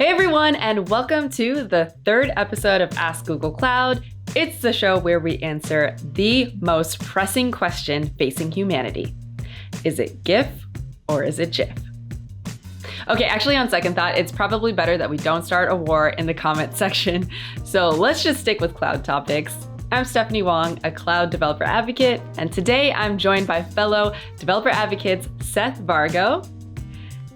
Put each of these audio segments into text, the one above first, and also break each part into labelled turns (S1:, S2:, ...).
S1: Hey everyone, and welcome to the third episode of Ask Google Cloud. It's the show where we answer the most pressing question facing humanity. Is it GIF or is it GIF? Okay, actually on second thought, it's probably better that we don't start a war in the comment section. So let's just stick with cloud topics. I'm Stephanie Wong, a cloud developer advocate, and today I'm joined by fellow developer advocates Seth Vargo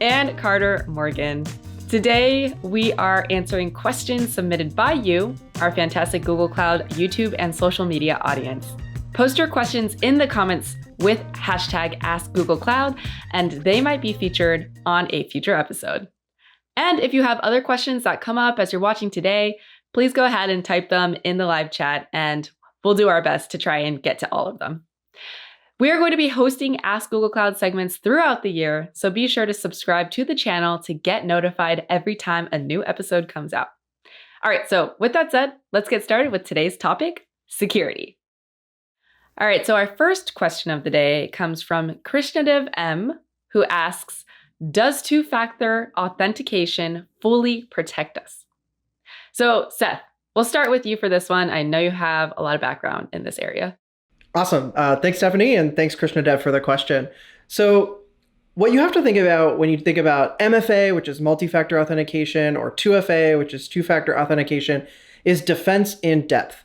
S1: and Carter Morgan. Today, we are answering questions submitted by you, our fantastic Google Cloud, YouTube, and social media audience. Post your questions in the comments with hashtag AskGoogleCloud, and they might be featured on a future episode. And if you have other questions that come up as you're watching today, please go ahead and type them in the live chat, and we'll do our best to try and get to all of them. We are going to be hosting Ask Google Cloud segments throughout the year, so be sure to subscribe to the channel to get notified every time a new episode comes out. All right, so with that said, let's get started with today's topic, security. All right, so our first question of the day comes from Krishnadev M, who asks, does two-factor authentication fully protect us? So Seth, we'll start with you for this one. I know you have a lot of background in this area.
S2: Awesome. Thanks, Stephanie, and thanks, Krishnadev, for the question. So what you have to think about when you think about MFA, which is multi-factor authentication, or 2FA, which is two-factor authentication, is defense in depth.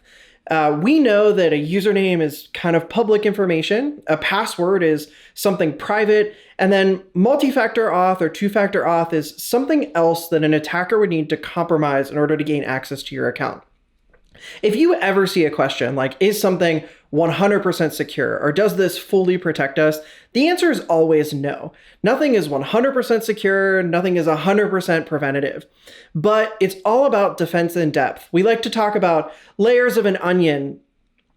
S2: We know that a username is kind of public information, a password is something private, and then multi-factor auth or two-factor auth is something else that an attacker would need to compromise in order to gain access to your account. If you ever see a question like, is something 100% secure, or does this fully protect us? The answer is always no. Nothing is 100% secure, nothing is 100% preventative, but it's all about defense in depth. We like to talk about layers of an onion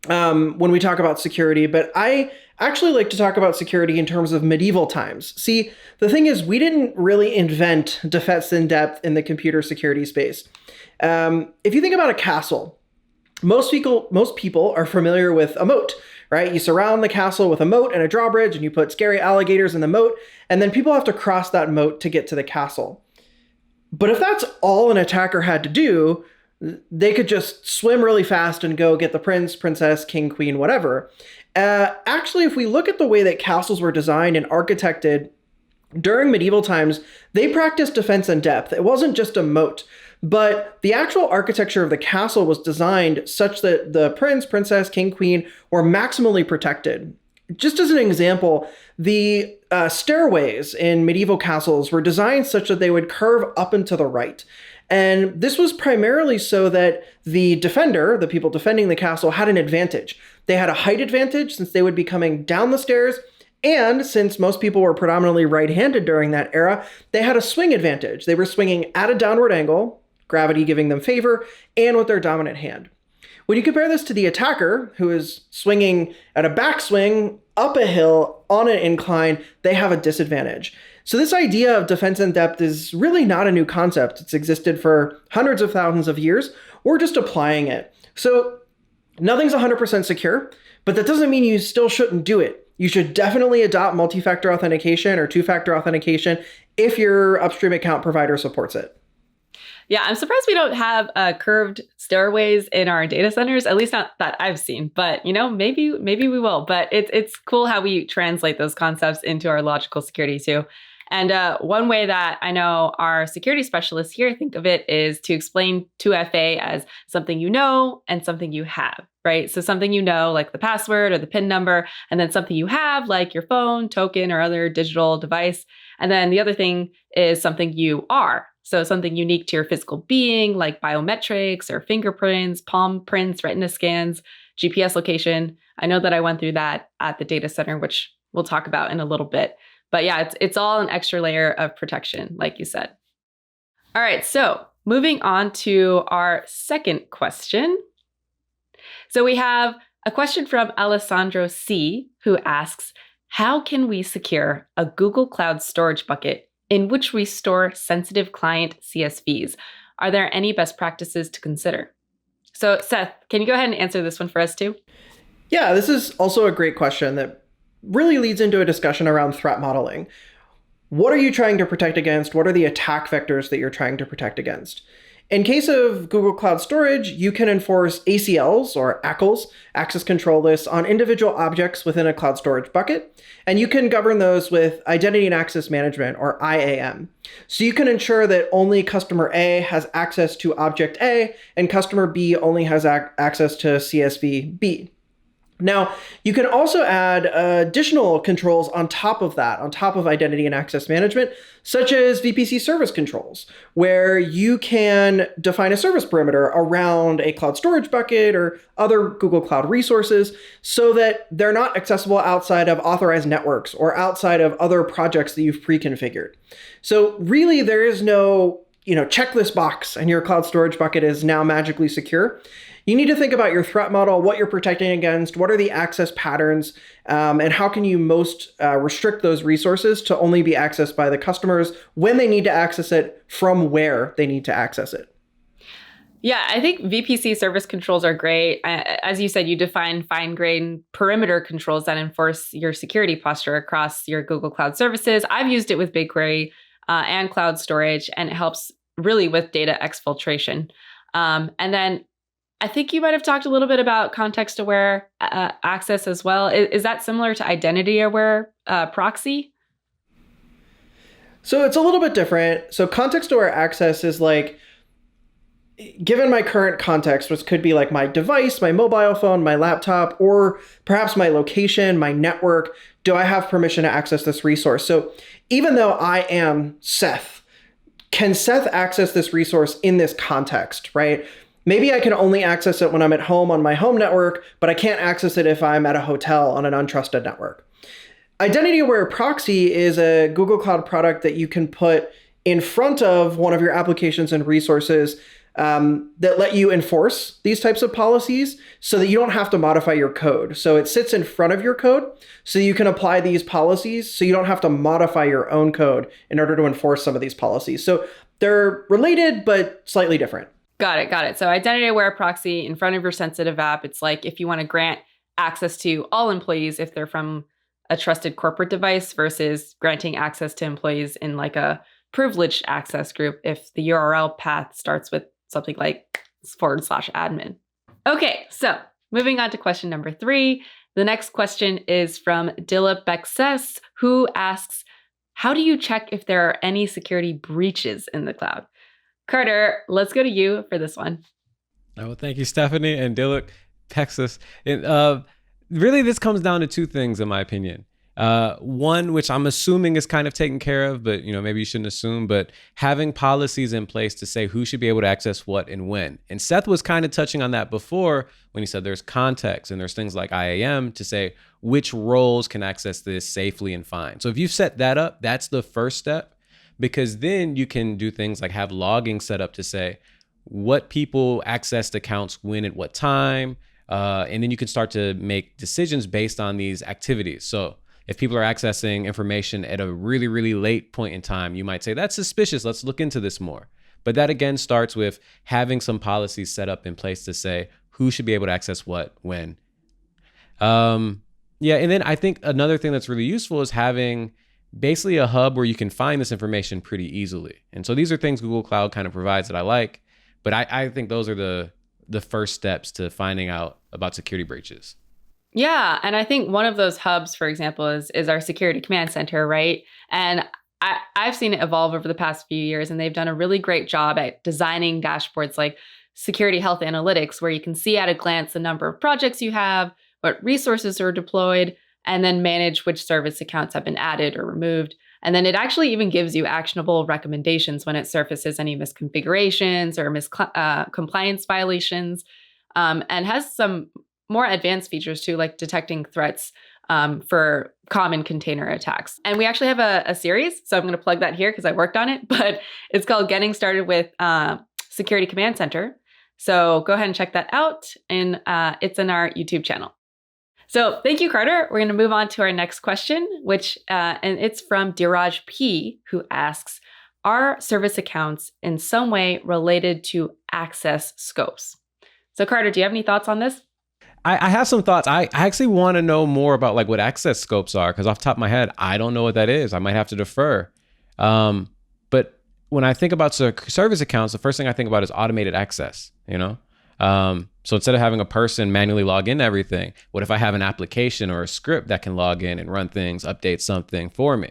S2: when we talk about security, but I actually like to talk about security in terms of medieval times. See, the thing is, we didn't really invent defense in depth in the computer security space. If you think about a castle, most people are familiar with a moat, right? You surround the castle with a moat and a drawbridge, and you put scary alligators in the moat, and then people have to cross that moat to get to the castle. But if that's all an attacker had to do, they could just swim really fast and go get the prince, princess, king, queen, whatever. Actually, if we look at the way that castles were designed and architected during medieval times, they practiced defense in depth. It wasn't just a moat. But the actual architecture of the castle was designed such that the prince, princess, king, queen were maximally protected. Just as an example, the stairways in medieval castles were designed such that they would curve up and to the right. And this was primarily so that the defender, the people defending the castle, had an advantage. They had a height advantage since they would be coming down the stairs. And since most people were predominantly right-handed during that era, they had a swing advantage. They were swinging at a downward angle, gravity giving them favor, and with their dominant hand. When you compare this to the attacker, who is swinging at a backswing up a hill on an incline, they have a disadvantage. So this idea of defense in depth is really not a new concept. It's existed for hundreds of thousands of years. We're just applying it. So nothing's 100% secure, but that doesn't mean you still shouldn't do it. You should definitely adopt multi-factor authentication or two-factor authentication if your upstream account provider supports it.
S1: Yeah, I'm surprised we don't have curved stairways in our data centers, at least not that I've seen. But, maybe we will. But it's cool how we translate those concepts into our logical security too. And one way that I know our security specialists here think of it is to explain 2FA as something you know and something you have, right? So something you know, like the password or the PIN number, and then something you have, like your phone, token, or other digital device. And then the other thing is something you are. So something unique to your physical being, like biometrics or fingerprints, palm prints, retina scans, GPS location. I know that I went through that at the data center, which we'll talk about in a little bit. But yeah, it's all an extra layer of protection, like you said. All right, so moving on to our second question. So we have a question from Alessandro C, who asks, how can we secure a Google Cloud storage bucket in which we store sensitive client CSVs? Are there any best practices to consider? So Seth, can you go ahead and answer this one for us too?
S2: Yeah, this is also a great question that really leads into a discussion around threat modeling. what are you trying to protect against? What are the attack vectors that you're trying to protect against? In case of Google Cloud Storage, you can enforce ACLs or ACLs, access control lists, on individual objects within a cloud storage bucket. And you can govern those with Identity and Access Management, or IAM. So you can ensure that only customer A has access to object A and customer B only has access to CSV B. Now, you can also add additional controls on top of that, on top of Identity and Access Management, such as VPC service controls, where you can define a service perimeter around a cloud storage bucket or other Google Cloud resources so that they're not accessible outside of authorized networks or outside of other projects that you've pre-configured. So really, there is no checklist box and your cloud storage bucket is now magically secure. You need to think about your threat model, what you're protecting against, what are the access patterns, and how can you most restrict those resources to only be accessed by the customers when they need to access it from where they need to access it.
S1: Yeah, I think VPC service controls are great. As you said, you define fine-grained perimeter controls that enforce your security posture across your Google Cloud services. I've used it with BigQuery and cloud storage, and it helps really with data exfiltration. And then I think you might have talked a little bit about context-aware access as well. Is that similar to identity-aware proxy?
S2: So it's a little bit different. So context-aware access is like, given my current context, which could be like my device, my mobile phone, my laptop, or perhaps my location, my network, do I have permission to access this resource? So even though I am Seth, can Seth access this resource in this context, right? Maybe I can only access it when I'm at home on my home network, but I can't access it if I'm at a hotel on an untrusted network. Identity-aware proxy is a Google Cloud product that you can put in front of one of your applications and resources that let you enforce these types of policies so that you don't have to modify your code. So it sits in front of your code so you can apply these policies so you don't have to modify your own code in order to enforce some of these policies. So they're related, but slightly different.
S1: Got it. So identity-aware proxy in front of your sensitive app. It's like if you want to grant access to all employees if they're from a trusted corporate device versus granting access to employees in like a privileged access group if the URL path starts with something like /admin. Okay, so moving on to question number 3. The next question is from Dilip Bekses, who asks, how do you check if there are any security breaches in the cloud? Carter, let's go to you for this one.
S3: Oh, thank you, Stephanie and Dilip Bekses. Really, this comes down to two things, in my opinion. One, which I'm assuming is kind of taken care of, but maybe you shouldn't assume, but having policies in place to say who should be able to access what and when. And Seth was kind of touching on that before when he said there's context and there's things like IAM to say which roles can access this safely and fine. So if you set that up, that's the first step, because then you can do things like have logging set up to say what people accessed accounts when at what time. And then you can start to make decisions based on these activities. So if people are accessing information at a really, really late point in time, you might say, that's suspicious. Let's look into this more. But that, again, starts with having some policies set up in place to say who should be able to access what, when. And then I think another thing that's really useful is having basically a hub where you can find this information pretty easily. And so these are things Google Cloud kind of provides that I like. But I think those are the first steps to finding out about security breaches.
S1: Yeah. And I think one of those hubs, for example, is our security command center, right? And I've seen it evolve over the past few years, and they've done a really great job at designing dashboards like security health analytics, where you can see at a glance the number of projects you have, what resources are deployed, and then manage which service accounts have been added or removed. And then it actually even gives you actionable recommendations when it surfaces any misconfigurations or compliance violations, and has some more advanced features too, like detecting threats for common container attacks. And we actually have a series, so I'm going to plug that here because I worked on it, but it's called Getting Started with Security Command Center. So go ahead and check that out, and it's in our YouTube channel. So thank you, Carter. We're going to move on to our next question, which and it's from Diraj P, who asks, are service accounts in some way related to access scopes? So Carter, do you have any thoughts on this?
S3: I have some thoughts. I actually want to know more about like what access scopes are, because off the top of my head, I don't know what that is. I might have to defer. But when I think about service accounts, the first thing I think about is automated access, So instead of having a person manually log in to everything, what if I have an application or a script that can log in and run things, update something for me?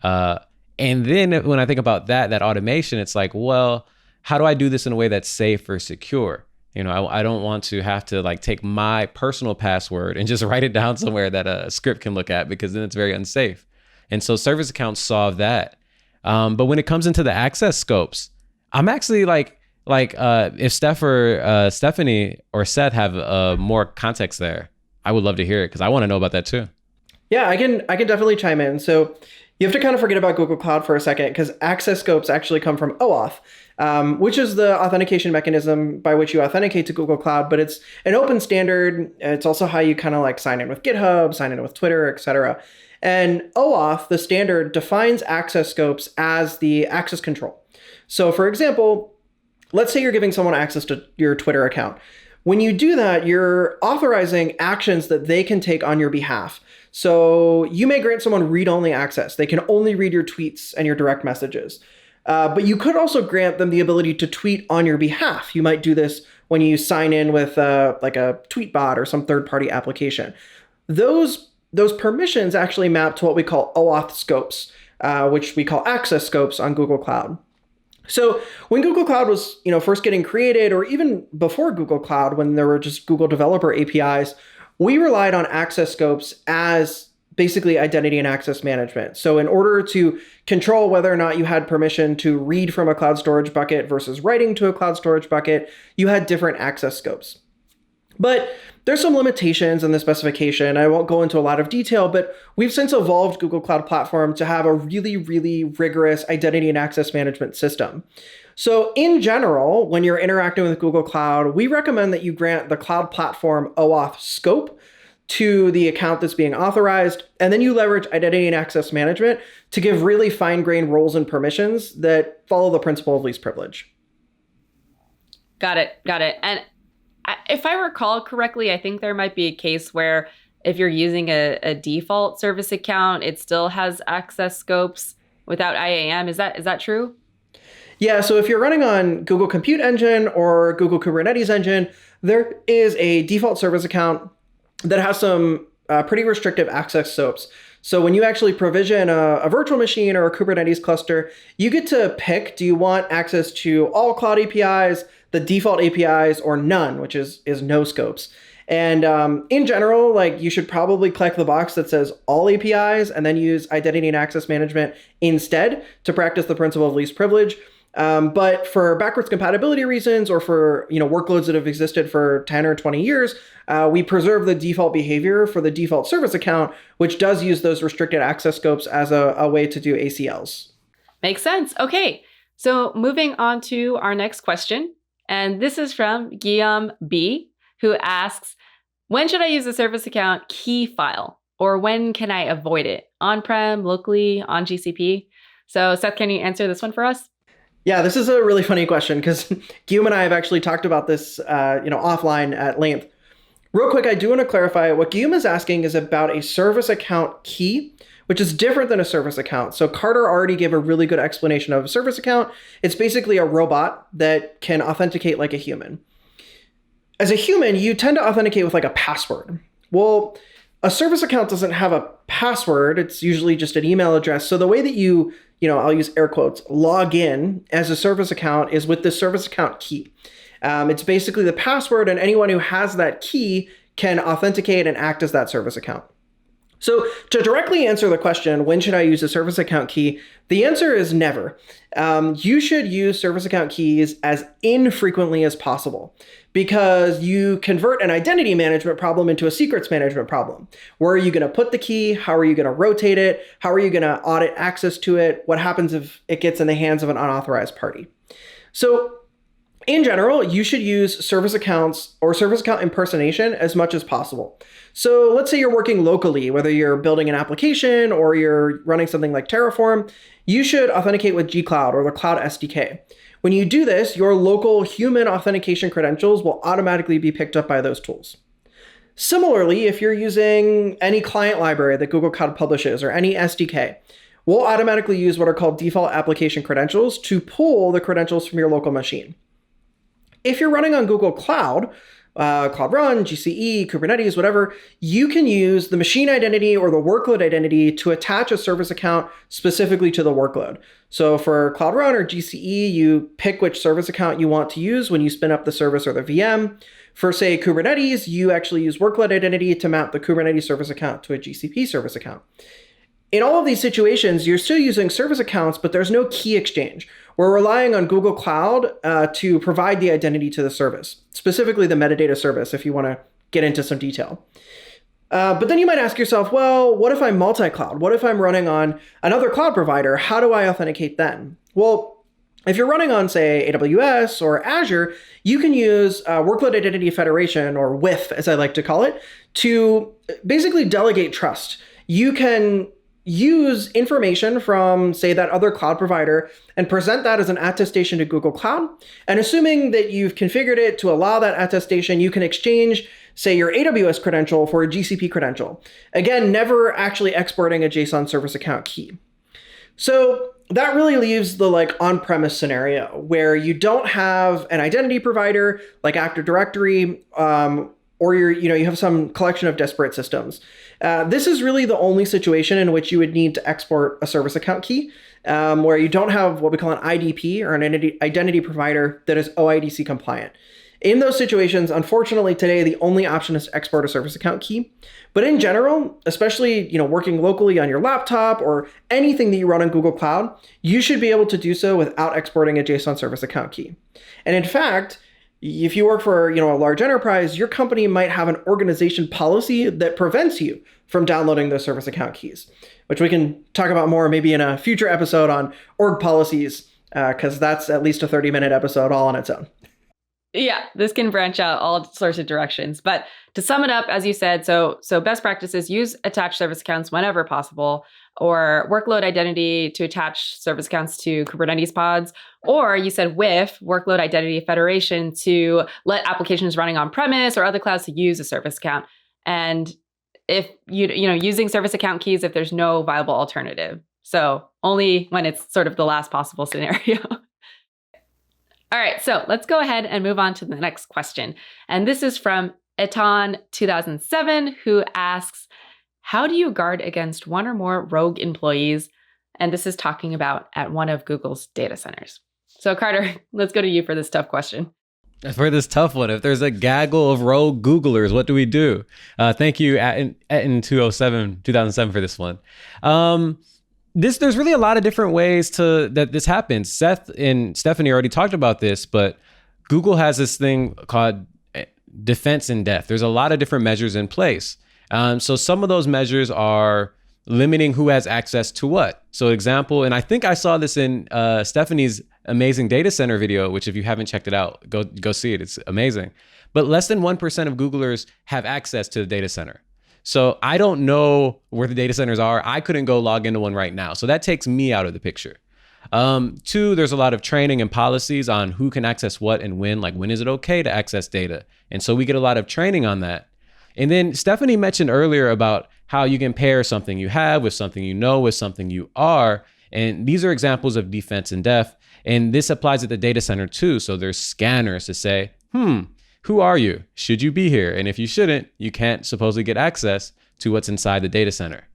S3: And then when I think about that automation, it's like, well, how do I do this in a way that's safe or secure? I don't want to have to like take my personal password and just write it down somewhere that a script can look at, because then it's very unsafe. And so service accounts solve that. But when it comes into the access scopes, I'm actually if Steph or Stephanie or Seth have more context there, I would love to hear it, because I want to know about that too.
S2: Yeah, I can definitely chime in. So you have to kind of forget about Google Cloud for a second, because access scopes actually come from OAuth, which is the authentication mechanism by which you authenticate to Google Cloud. But it's an open standard. It's also how you kind of like sign in with GitHub, sign in with Twitter, etc. And OAuth, the standard, defines access scopes as the access control. So for example, let's say you're giving someone access to your Twitter account. When you do that, you're authorizing actions that they can take on your behalf. So you may grant someone read-only access. They can only read your tweets and your direct messages. But you could also grant them the ability to tweet on your behalf. You might do this when you sign in with like a tweet bot or some third-party application. Those permissions actually map to what we call OAuth scopes, which we call access scopes on Google Cloud. So when Google Cloud was, first getting created, or even before Google Cloud, when there were just Google Developer APIs, we relied on access scopes as basically identity and access management. So in order to control whether or not you had permission to read from a cloud storage bucket versus writing to a cloud storage bucket, you had different access scopes. But there's some limitations in the specification. I won't go into a lot of detail, but we've since evolved Google Cloud Platform to have a really, really rigorous identity and access management system. So in general, when you're interacting with Google Cloud, we recommend that you grant the Cloud Platform OAuth scope to the account that's being authorized, and then you leverage identity and access management to give really fine-grained roles and permissions that follow the principle of least privilege.
S1: Got it. And if I recall correctly, I think there might be a case where if you're using a default service account, it still has access scopes without IAM. Is that true?
S2: Yeah, so if you're running on Google Compute Engine or Google Kubernetes Engine, there is a default service account that has some pretty restrictive access scopes. So when you actually provision a virtual machine or a Kubernetes cluster, you get to pick, do you want access to all cloud APIs, the default APIs, or none, which is no scopes. And in general, you should probably click the box that says all APIs and then use identity and access management instead to practice the principle of least privilege. But for backwards compatibility reasons, or for workloads that have existed for 10 or 20 years, we preserve the default behavior for the default service account, which does use those restricted access scopes as a way to do ACLs.
S1: Makes sense. Okay, so moving on to our next question. And this is from Guillaume B, who asks, when should I use a service account key file? Or when can I avoid it? On-prem, locally, on GCP? So Seth, can you answer this one for us?
S2: Yeah, this is a really funny question, because Guillaume and I have actually talked about this offline at length. Real quick, I do want to clarify what Guillaume is asking is about a service account key, which is different than a service account. So Carter already gave a really good explanation of a service account. It's basically a robot that can authenticate like a human. As a human, you tend to authenticate with a password. Well, a service account doesn't have a password. It's usually just an email address. So the way that you I'll use air quotes, log in as a service account is with the service account key. It's basically the password, and anyone who has that key can authenticate and act as that service account. So to directly answer the question, when should I use a service account key? The answer is never. You should use service account keys as infrequently as possible, because you convert an identity management problem into a secrets management problem. Where are you going to put the key? How are you going to rotate it? How are you going to audit access to it? What happens if it gets in the hands of an unauthorized party? So in general, you should use service accounts or service account impersonation as much as possible. So let's say you're working locally, whether you're building an application or you're running something like Terraform, you should authenticate with gCloud or the Cloud SDK. When you do this, your local human authentication credentials will automatically be picked up by those tools. Similarly, if you're using any client library that Google Cloud publishes or any SDK, we'll automatically use what are called default application credentials to pull the credentials from your local machine. If you're running on Google Cloud, Cloud Run, GCE, Kubernetes, whatever, you can use the machine identity or the workload identity to attach a service account specifically to the workload. So for Cloud Run or GCE, you pick which service account you want to use when you spin up the service or the VM. For, say, Kubernetes, you actually use workload identity to map the Kubernetes service account to a GCP service account. In all of these situations, you're still using service accounts, but there's no key exchange. We're relying on Google Cloud to provide the identity to the service, specifically the metadata service, if you want to get into some detail. But then you might ask yourself, well, what if I'm multi-cloud? What if I'm running on another cloud provider? How do I authenticate then? Well, if you're running on, say, AWS or Azure, you can use Workload Identity Federation, or WIF, as I like to call it, to basically delegate trust. You can use information from, say, that other cloud provider and present that as an attestation to Google Cloud. And assuming that you've configured it to allow that attestation, you can exchange, say, your AWS credential for a GCP credential. Again, never actually exporting a JSON service account key. So that really leaves the on-premise scenario where you don't have an identity provider like Active Directory, or you have some collection of disparate systems. This is really the only situation in which you would need to export a service account key, where you don't have what we call an IDP, or an identity provider that is OIDC compliant. In those situations, unfortunately, today, the only option is to export a service account key. But in general, especially working locally on your laptop or anything that you run on Google Cloud, you should be able to do so without exporting a JSON service account key. And in fact, if you work for a large enterprise, your company might have an organization policy that prevents you from downloading those service account keys, which we can talk about more maybe in a future episode on org policies, because that's at least a 30-minute episode all on its own.
S1: Yeah, this can branch out all sorts of directions. But to sum it up, as you said, so best practices: use attached service accounts whenever possible, or workload identity to attach service accounts to Kubernetes pods, or you said WIF, workload identity federation, to let applications running on premise or other clouds to use a service account. And if using service account keys if there's no viable alternative. So only when it's sort of the last possible scenario. All right, so let's go ahead and move on to the next question. And this is from Etan 2007, who asks, how do you guard against one or more rogue employees? And this is talking about at one of Google's data centers. So Carter, let's go to you for this tough question.
S3: For this tough one, if there's a gaggle of rogue Googlers, what do we do? Thank you, Etan 2007 for this one. There's really a lot of different ways that this happens. Seth and Stephanie already talked about this, but Google has this thing called defense in depth. There's a lot of different measures in place. So some of those measures are limiting who has access to what. So example, and I think I saw this in Stephanie's amazing data center video, which if you haven't checked it out, go see it. It's amazing. But less than 1% of Googlers have access to the data center. So I don't know where the data centers are. I couldn't go log into one right now. So that takes me out of the picture. Two, there's a lot of training and policies on who can access what and when, like when is it okay to access data? And so we get a lot of training on that. And then Stephanie mentioned earlier about how you can pair something you have with something you know with something you are. And these are examples of defense in depth. And this applies at the data center too. So there's scanners to say, who are you? Should you be here? And if you shouldn't, you can't supposedly get access to what's inside the data center.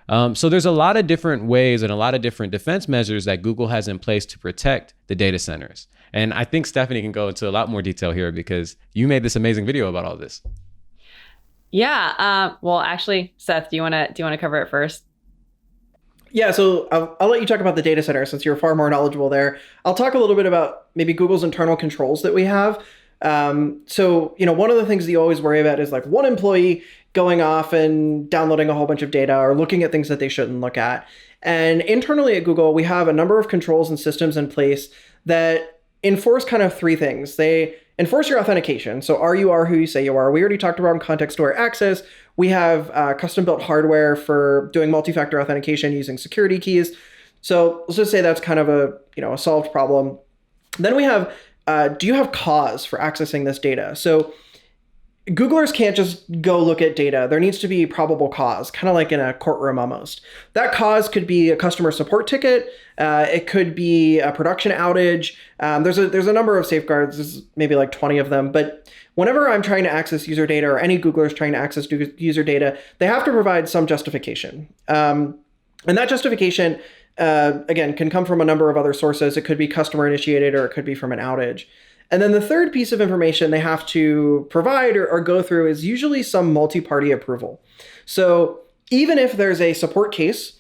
S3: So there's a lot of different ways and a lot of different defense measures that Google has in place to protect the data centers. And I think Stephanie can go into a lot more detail here because you made this amazing video about all this.
S1: Yeah. Well, actually, Seth, do you want to cover it first?
S2: Yeah, so I'll let you talk about the data center since you're far more knowledgeable there. I'll talk a little bit about maybe Google's internal controls that we have. So, one of the things that you always worry about is like one employee going off and downloading a whole bunch of data or looking at things that they shouldn't look at. And internally at Google, we have a number of controls and systems in place that enforce kind of three things. They enforce your authentication. So you are who you say you are. We already talked about context-aware access. We have custom-built hardware for doing multi-factor authentication using security keys. So let's just say that's kind of a solved problem. Then we have, do you have cause for accessing this data? So Googlers can't just go look at data. There needs to be probable cause, kind of like in a courtroom almost. That cause could be a customer support ticket. It could be a production outage. There's a number of safeguards. There's maybe like 20 of them. But whenever I'm trying to access user data, or any Googler is trying to access user data, they have to provide some justification. And that justification, again, can come from a number of other sources. It could be customer initiated, or it could be from an outage. And then the third piece of information they have to provide or go through is usually some multi-party approval. So even if there's a support case,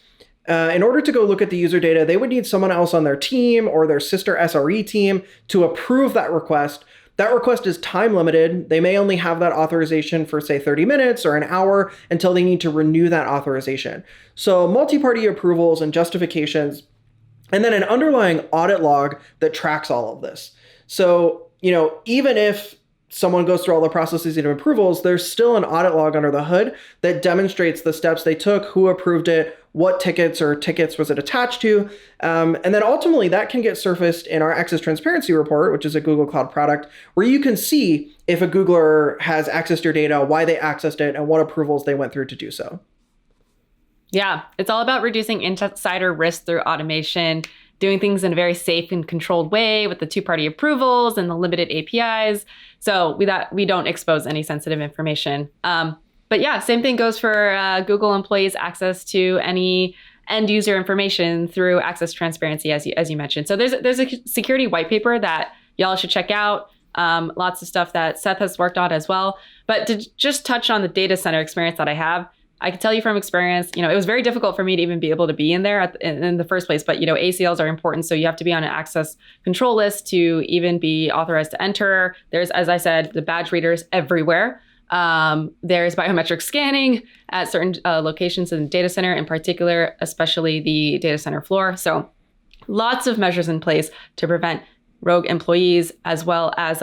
S2: in order to go look at the user data, they would need someone else on their team or their sister SRE team to approve that request. That request is time limited. They may only have that authorization for, say, 30 minutes or an hour until they need to renew that authorization. So multi-party approvals and justifications, and then an underlying audit log that tracks all of this. So, even if someone goes through all the processes and approvals, there's still an audit log under the hood that demonstrates the steps they took, who approved it, what tickets was it attached to. And then ultimately that can get surfaced in our Access Transparency Report, which is a Google Cloud product, where you can see if a Googler has accessed your data, why they accessed it, and what approvals they went through to do so.
S1: Yeah, it's all about reducing insider risk through automation, doing things in a very safe and controlled way with the two-party approvals and the limited APIs. So we don't expose any sensitive information. But yeah, same thing goes for Google employees' access to any end user information through Access Transparency, as you mentioned. So there's a security white paper that y'all should check out. Lots of stuff that Seth has worked on as well. But to just touch on the data center experience that I have, I can tell you from experience, it was very difficult for me to even be able to be in there in the first place. But, ACLs are important. So you have to be on an access control list to even be authorized to enter. There's, as I said, the badge readers everywhere. There's biometric scanning at certain locations in the data center, in particular, especially the data center floor. So lots of measures in place to prevent rogue employees, as well as,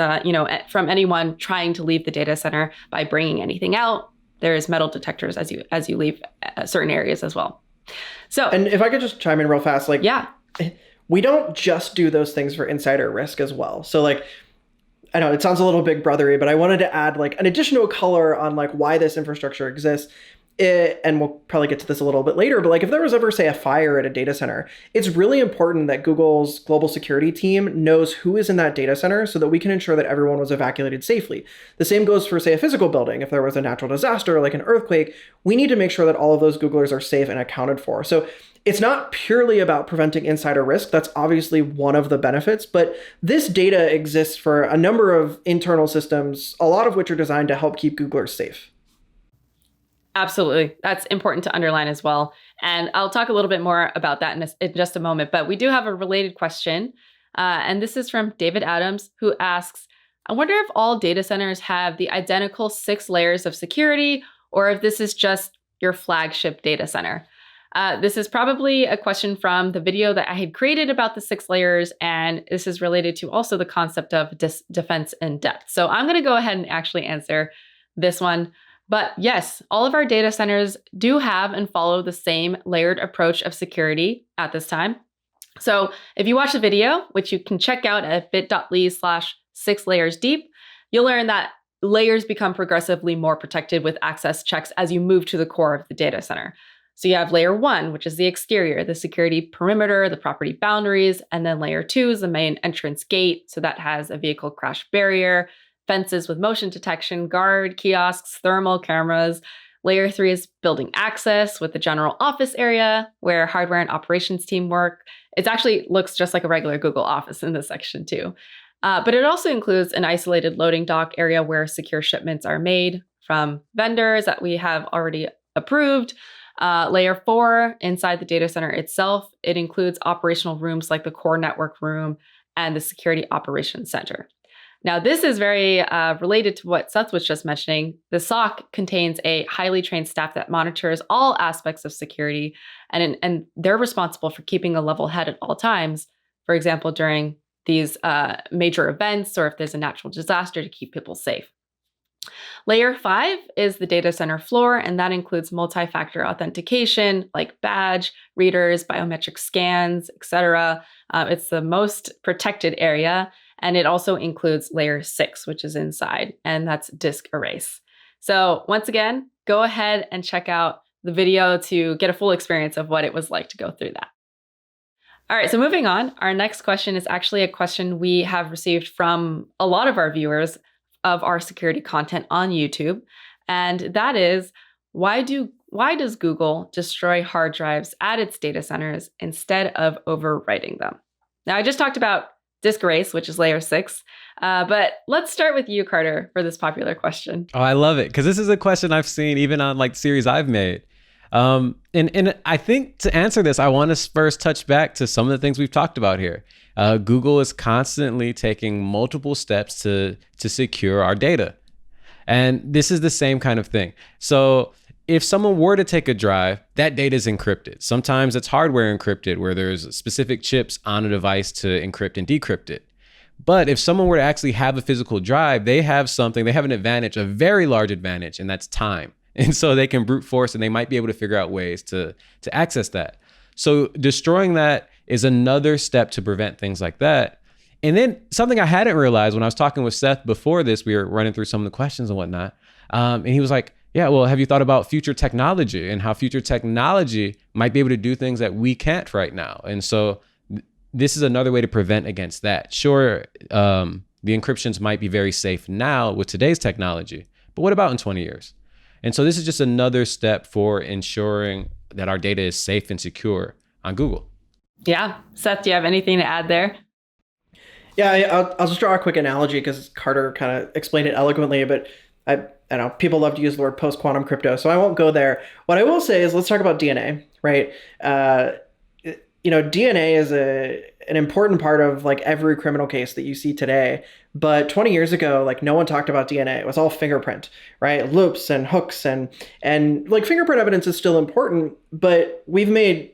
S1: from anyone trying to leave the data center by bringing anything out. There's metal detectors as you leave certain areas as well. So, and
S2: if I could just chime in real fast, we don't just do those things for insider risk as well. So I know it sounds a little big brothery, but I wanted to add an additional color on why this infrastructure exists. And we'll probably get to this a little bit later, but if there was ever, say, a fire at a data center, it's really important that Google's global security team knows who is in that data center so that we can ensure that everyone was evacuated safely. The same goes for, say, a physical building. If there was a natural disaster, like an earthquake, we need to make sure that all of those Googlers are safe and accounted for. So it's not purely about preventing insider risk. That's obviously one of the benefits, but this data exists for a number of internal systems, a lot of which are designed to help keep Googlers safe.
S1: Absolutely. That's important to underline as well. And I'll talk a little bit more about that in just a moment. But we do have a related question. And this is from David Adams, who asks, I wonder if all data centers have the identical 6 layers of security, or if this is just your flagship data center. This is probably a question from the video that I had created about the 6 layers. And this is related to also the concept of defense in depth. So I'm going to go ahead and actually answer this one. But yes, all of our data centers do have and follow the same layered approach of security at this time. So if you watch the video, which you can check out at bit.ly/6layersdeep, you'll learn that layers become progressively more protected with access checks as you move to the core of the data center. So you have layer 1, which is the exterior, the security perimeter, the property boundaries, and then layer 2 is the main entrance gate. So that has a vehicle crash barrier, fences with motion detection, guard, kiosks, thermal cameras. Layer 3 is building access with the general office area where hardware and operations team work. It actually looks just like a regular Google office in this section too. But it also includes an isolated loading dock area where secure shipments are made from vendors that we have already approved. Layer 4, inside the data center itself, it includes operational rooms like the core network room and the security operations center. Now, this is very related to what Seth was just mentioning. The SOC contains a highly trained staff that monitors all aspects of security, and they're responsible for keeping a level head at all times. For example, during these major events or if there's a natural disaster, to keep people safe. Layer 5 is the data center floor, and that includes multi-factor authentication like badge readers, biometric scans, etc. It's the most protected area. And it also includes layer 6, which is inside, and that's disk erase. So once again, go ahead and check out the video to get a full experience of what it was like to go through that. All right, so moving on, our next question is actually a question we have received from a lot of our viewers of our security content on YouTube. And that is, why does Google destroy hard drives at its data centers instead of overwriting them? Now, I just talked about disk erase, which is layer 6, but let's start with you, Carter, for this popular question.
S3: Oh, I love it, because this is a question I've seen even on like series I've made. And I think to answer this, I want to first touch back to some of the things we've talked about here. Google is constantly taking multiple steps to secure our data. And this is the same kind of thing. So if someone were to take a drive, that data is encrypted. Sometimes it's hardware encrypted, where there's specific chips on a device to encrypt and decrypt it. But if someone were to actually have a physical drive, they have an advantage, a very large advantage, and that's time. And so they can brute force, and they might be able to figure out ways to access that. So destroying that is another step to prevent things like that. And then something I hadn't realized when I was talking with Seth before this, we were running through some of the questions and whatnot. And he was like, yeah, well, have you thought about future technology and how future technology might be able to do things that we can't right now? And so this is another way to prevent against that. Sure, the encryptions might be very safe now with today's technology, but what about in 20 years? And so this is just another step for ensuring that our data is safe and secure on Google.
S1: Yeah. Seth, do you have anything to add there?
S2: Yeah, I'll just draw a quick analogy because Carter kind of explained it eloquently, but I know people love to use the word post-quantum crypto, so I won't go there. What I will say is let's talk about DNA, right? DNA is an important part of like every criminal case that you see today. But 20 years ago, like no one talked about DNA. It was all fingerprint, right? Loops and hooks and like fingerprint evidence is still important, but we've made,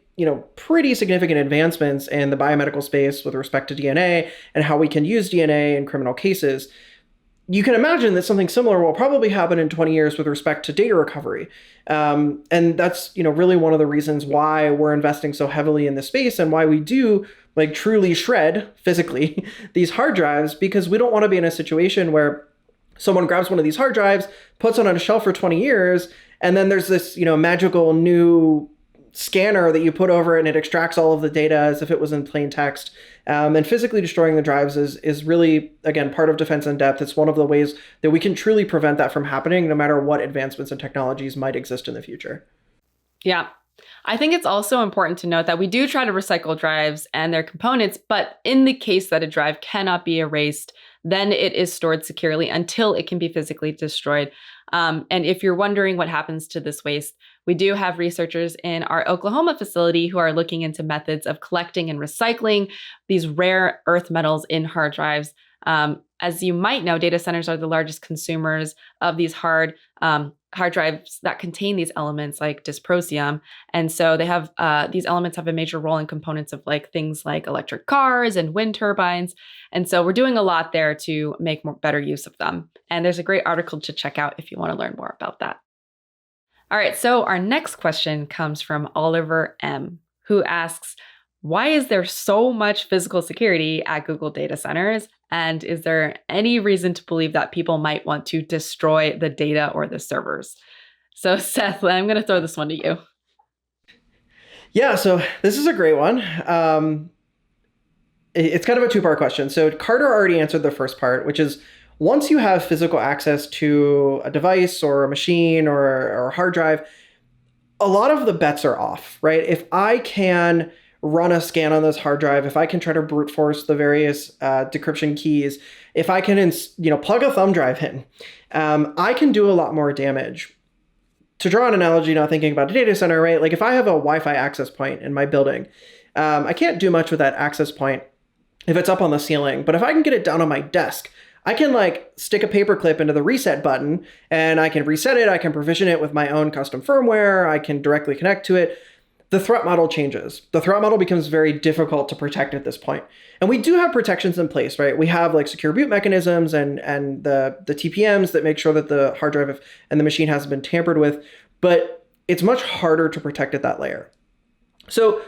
S2: pretty significant advancements in the biomedical space with respect to DNA and how we can use DNA in criminal cases. You can imagine that something similar will probably happen in 20 years with respect to data recovery. And that's, really one of the reasons why we're investing so heavily in this space and why we do like truly shred physically these hard drives, because we don't want to be in a situation where someone grabs one of these hard drives, puts it on a shelf for 20 years, and then there's this, magical new scanner that you put over it and it extracts all of the data as if it was in plain text. And physically destroying the drives is really, again, part of defense in depth. It's one of the ways that we can truly prevent that from happening, no matter what advancements and technologies might exist in the future.
S1: Yeah. I think it's also important to note that we do try to recycle drives and their components, but in the case that a drive cannot be erased, then it is stored securely until it can be physically destroyed. And if you're wondering what happens to this waste, we do have researchers in our Oklahoma facility who are looking into methods of collecting and recycling these rare earth metals in hard drives. As you might know, data centers are the largest consumers of these hard drives that contain these elements like dysprosium. And so they have these elements have a major role in components of like things like electric cars and wind turbines. And so we're doing a lot there to make better use of them. And there's a great article to check out if you want to learn more about that. All right, so our next question comes from Oliver M., who asks, why is there so much physical security at Google data centers? And is there any reason to believe that people might want to destroy the data or the servers? So Seth, I'm going to throw this one to you.
S2: Yeah, so this is a great one. It's kind of a two-part question. So Carter already answered the first part, which is once you have physical access to a device or a machine or a hard drive, a lot of the bets are off, right? If I can run a scan on this hard drive, if I can try to brute force the various decryption keys, if I can plug a thumb drive in, I can do a lot more damage. To draw an analogy, now thinking about a data center, right? Like if I have a Wi-Fi access point in my building, I can't do much with that access point if it's up on the ceiling. But if I can get it down on my desk, I can like stick a paperclip into the reset button and I can reset it. I can provision it with my own custom firmware. I can directly connect to it. The threat model changes. The threat model becomes very difficult to protect at this point. And we do have protections in place, right? We have like secure boot mechanisms and the TPMs that make sure that the hard drive and the machine hasn't been tampered with, but it's much harder to protect at that layer. So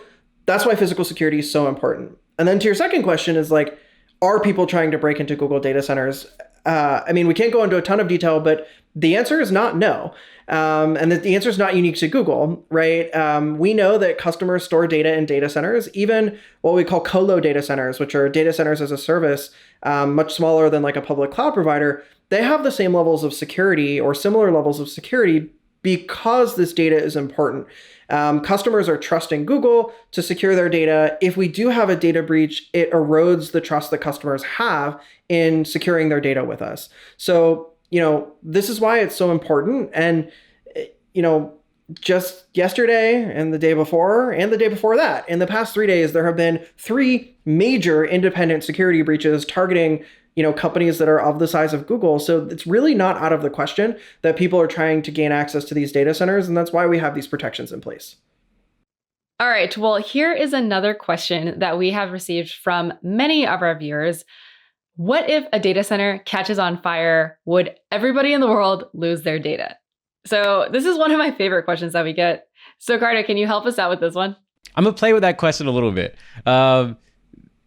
S2: that's why physical security is so important. And then to your second question is like, are people trying to break into Google data centers? I mean, we can't go into a ton of detail, but the answer is not no. And the answer is not unique to Google, right? We know that customers store data in data centers, even what we call colo data centers, which are data centers as a service, much smaller than like a public cloud provider. They have the same levels of security or similar levels of security because this data is important. Customers are trusting Google to secure their data. If we do have a data breach, it erodes the trust that customers have in securing their data with us. So, this is why it's so important. And, just yesterday and the day before that, in the past 3 days, there have been 3 major independent security breaches targeting companies that are of the size of Google. So it's really not out of the question that people are trying to gain access to these data centers. And that's why we have these protections in place.
S1: All right. Well, here is another question that we have received from many of our viewers. What if a data center catches on fire? Would everybody in the world lose their data? So this is one of my favorite questions that we get. So Carter, can you help us out with this one?
S3: I'm going to play with that question a little bit.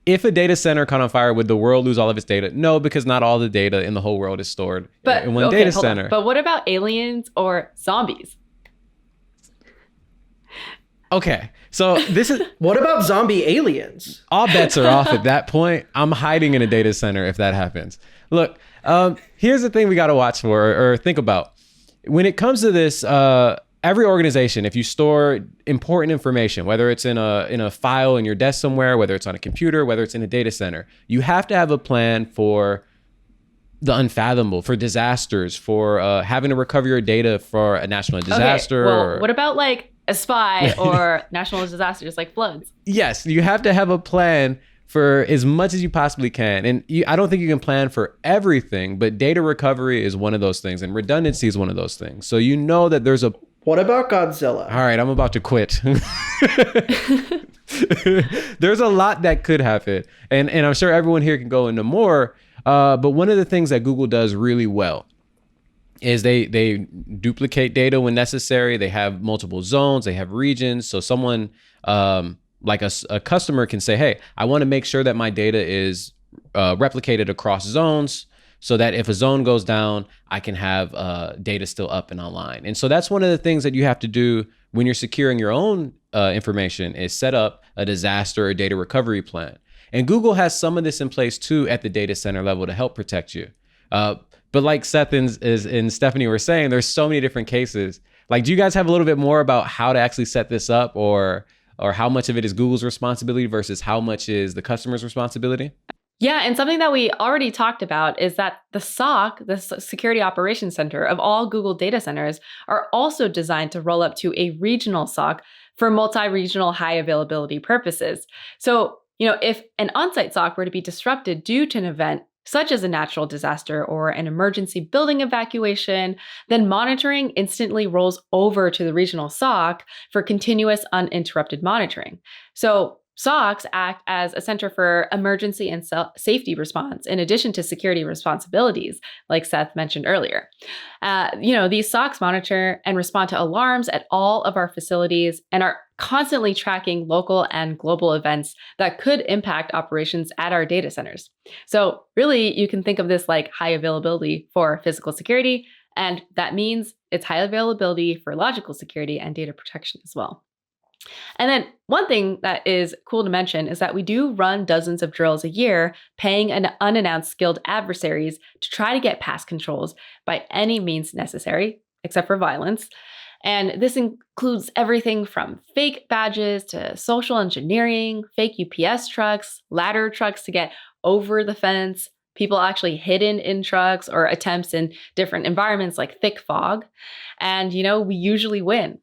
S3: If a data center caught on fire, would the world lose all of its data? No, because not all the data in the whole world is stored in one data center.
S1: But what about aliens or zombies?
S3: Okay, so this is...
S2: What about zombie aliens?
S3: All bets are off at that point. I'm hiding in a data center if that happens. Look, here's the thing we got to watch for or think about. When it comes to this, every organization, if you store important information, whether it's in a file in your desk somewhere, whether it's on a computer, whether it's in a data center, you have to have a plan for the unfathomable, for disasters, for having to recover your data for a national disaster.
S1: Okay, well, what about like a spy or national disasters like floods?
S3: Yes, you have to have a plan for as much as you possibly can. And I don't think you can plan for everything, but data recovery is one of those things, and redundancy is one of those things. So that there's a...
S2: What about Godzilla?
S3: All right, I'm about to quit. There's a lot that could happen. And I'm sure everyone here can go into more. But one of the things that Google does really well is they duplicate data when necessary. They have multiple zones. They have regions. So someone like a customer can say, hey, I want to make sure that my data is replicated across zones, so that if a zone goes down, I can have data still up and online. And so that's one of the things that you have to do when you're securing your own information, is set up a disaster or data recovery plan. And Google has some of this in place too at the data center level to help protect you. But like Seth and Stephanie were saying, there's so many different cases. Like, do you guys have a little bit more about how to actually set this up, or how much of it is Google's responsibility versus how much is the customer's responsibility?
S1: Yeah, and something that we already talked about is that the SOC, the Security Operations Center of all Google data centers, are also designed to roll up to a regional SOC for multi-regional high availability purposes. So, if an on-site SOC were to be disrupted due to an event such as a natural disaster or an emergency building evacuation, then monitoring instantly rolls over to the regional SOC for continuous uninterrupted monitoring. So SOCs act as a center for emergency and safety response, in addition to security responsibilities, like Seth mentioned earlier. These SOCs monitor and respond to alarms at all of our facilities and are constantly tracking local and global events that could impact operations at our data centers. So really, you can think of this like high availability for physical security, and that means it's high availability for logical security and data protection as well. And then one thing that is cool to mention is that we do run dozens of drills a year, paying an unannounced skilled adversaries to try to get past controls by any means necessary, except for violence. And this includes everything from fake badges to social engineering, fake UPS trucks, ladder trucks to get over the fence, people actually hidden in trucks, or attempts in different environments like thick fog. And, we usually win.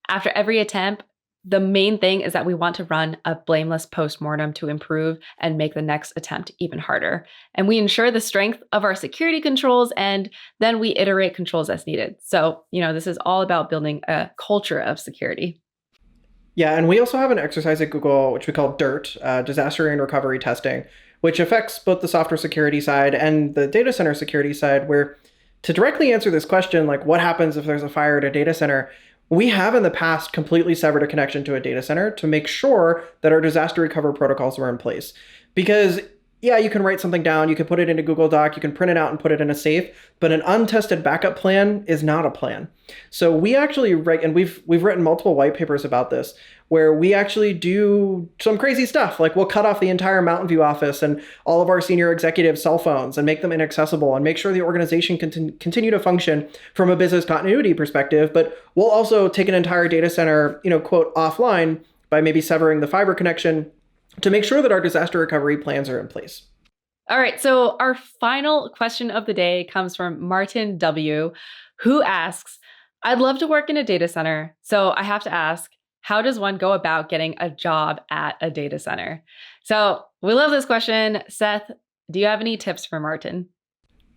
S1: After every attempt, the main thing is that we want to run a blameless postmortem to improve and make the next attempt even harder. And we ensure the strength of our security controls, and then we iterate controls as needed. So, this is all about building a culture of security.
S2: Yeah, and we also have an exercise at Google, which we call DIRT, Disaster and Recovery Testing, which affects both the software security side and the data center security side, where to directly answer this question, like what happens if there's a fire at a data center, we have in the past completely severed a connection to a data center to make sure that our disaster recovery protocols were in place. Because yeah, you can write something down, you can put it into Google Doc, you can print it out and put it in a safe, but an untested backup plan is not a plan. So we actually, and we've written multiple white papers about this, where we actually do some crazy stuff. Like we'll cut off the entire Mountain View office and all of our senior executive cell phones and make them inaccessible and make sure the organization can continue to function from a business continuity perspective. But we'll also take an entire data center, quote, offline by maybe severing the fiber connection to make sure that our disaster recovery plans are in place.
S1: All right, so our final question of the day comes from Martin W., who asks, I'd love to work in a data center, so I have to ask, how does one go about getting a job at a data center? So we love this question. Seth, do you have any tips for Martin?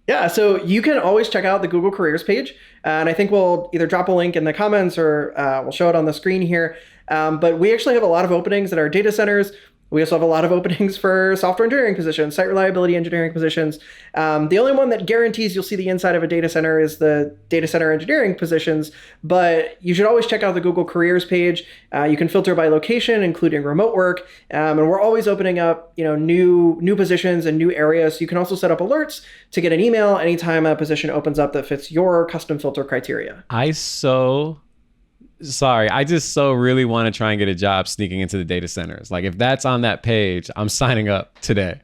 S2: Yeah, so you can always check out the Google Careers page. And I think we'll either drop a link in the comments or we'll show it on the screen here. But we actually have a lot of openings at our data centers. We also have a lot of openings for software engineering positions, site reliability engineering positions. The only one that guarantees you'll see the inside of a data center is the data center engineering positions, but you should always check out the Google Careers page. You can filter by location, including remote work, and we're always opening up new positions and new areas. You can also set up alerts to get an email anytime a position opens up that fits your custom filter criteria.
S3: Sorry, I just so really want to try and get a job sneaking into the data centers. Like if that's on that page, I'm signing up today.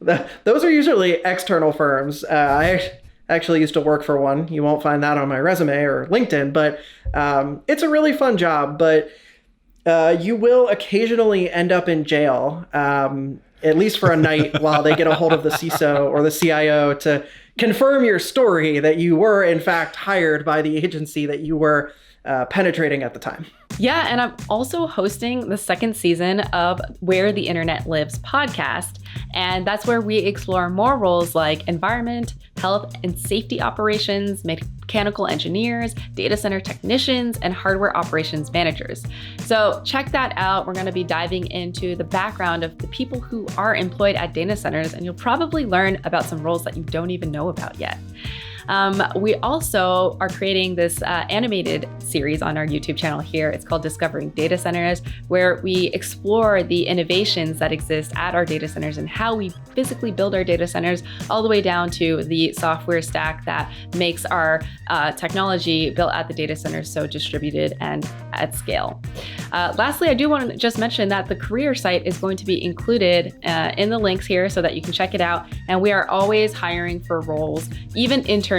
S2: Those are usually external firms. I actually used to work for one. You won't find that on my resume or LinkedIn, but it's a really fun job. But you will occasionally end up in jail, at least for a night while they get a hold of the CISO or the CIO to confirm your story that you were, in fact, hired by the agency that you were penetrating at the time.
S1: Yeah, and I'm also hosting the second season of Where the Internet Lives podcast. And that's where we explore more roles like environment, health and safety operations, mechanical engineers, data center technicians, and hardware operations managers. So check that out. We're going to be diving into the background of the people who are employed at data centers, and you'll probably learn about some roles that you don't even know about yet. We also are creating this animated series on our YouTube channel here. It's called Discovering Data Centers, where we explore the innovations that exist at our data centers and how we physically build our data centers, all the way down to the software stack that makes our technology built at the data centers so distributed and at scale. Lastly, I do want to just mention that the career site is going to be included in the links here so that you can check it out. And we are always hiring for roles, even internships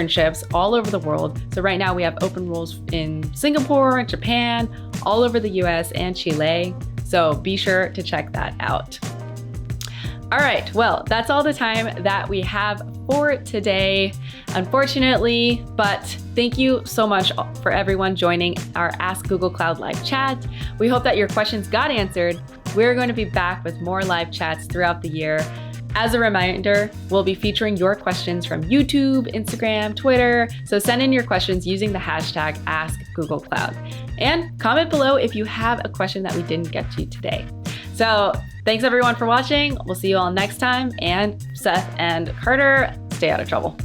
S1: all over the world. So right now we have open roles in Singapore, Japan, all over the US and Chile. So be sure to check that out. All right, well, that's all the time that we have for today, unfortunately, but thank you so much for everyone joining our Ask Google Cloud live chat. We hope that your questions got answered. We're going to be back with more live chats throughout the year. As a reminder, we'll be featuring your questions from YouTube, Instagram, Twitter. So send in your questions using the hashtag AskGoogleCloud. And comment below if you have a question that we didn't get to today. So thanks everyone for watching. We'll see you all next time. And Seth and Carter, stay out of trouble.